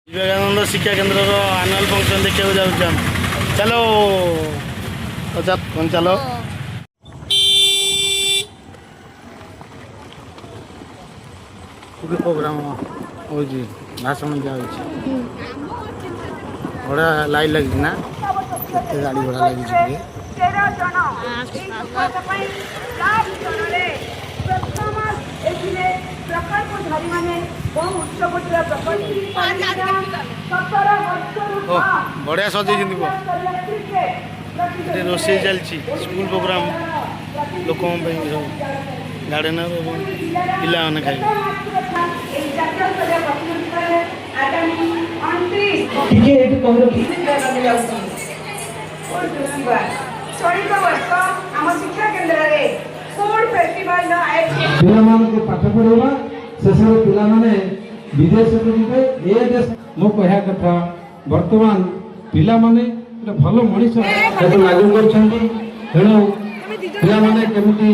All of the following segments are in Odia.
विवेकानंद शिक्षा केन्द्र आनुआल फंक्शन देखा जाऊँ चलो कौन चलो प्रोग्राम हो भाषण दिया बड़ा लाइन लगी ना गाड़ी घोड़ा लगी बढ़िया सजे रोषे चलती स्कूल प्रोग्राम लोक गार्डेनर पिला मैंने खाई पिलाମାନଙ୍କୁ ପାଠ ପଢ଼ାଇବା ଶେଷରେ ପିଲାମାନେ ବିଦେଶକୁ ଯିବେ ଏ ଦେଶ ମୁଁ କହିବା କଥା ବର୍ତ୍ତମାନ ପିଲାମାନେ ଗୋଟେ ଭଲ ମଣିଷ ହେବାକୁ ଲାଗୁ କରିଛନ୍ତି ତେଣୁ ପିଲାମାନେ କେମିତି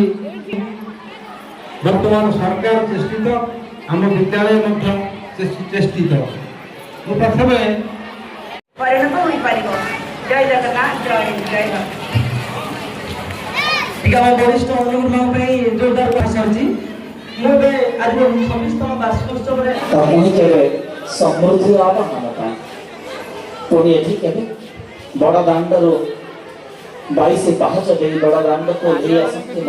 ବର୍ତ୍ତମାନ ସରକାର ଚେଷ୍ଟିତ ଆମ ବିଦ୍ୟାଳୟ ମଧ୍ୟ ଚେଷ୍ଟିତ ମୁଁ ପ୍ରଥମେ ପରିଣତ ହୋଇପାରିବ। ଜୟ ଜଗନ୍ନାଥ ଜୟ ଜୟ ଆମ ବରିଷ୍ଠ ଅନୁଗୁଣ ପାଇଁ ଜୋରଦାର ପହଞ୍ଚାଉଛି ମୁଁ ଏବେ ଆଜି 26ତମ ବାର୍ଷିକୋତ୍ସବରେ ସମୃଦ୍ଧି ଆବାହନ ପାଇଁ ପୁଣି ଏଠି କେବେ ବଡ଼ ଦାଣ୍ଡରୁ 22 ପାହାଚ ଦେଇ ବଡ଼ ଦାଣ୍ଡକୁ ଓହ୍ଲେଇ ଆସନ୍ତି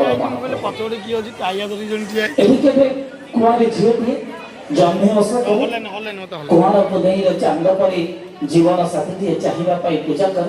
ଏଠି କେବେ କୁଆଁରୀ ଝିଅଟିଏ ଜହ୍ନି ଓଷା କରି କୁଆଁର ପୁନେଇର ଚାନ୍ଦ ପରି ଜୀବନ ସାଥୀଟିଏ ଚାହିଁବା ପାଇଁ ପୂଜା କରି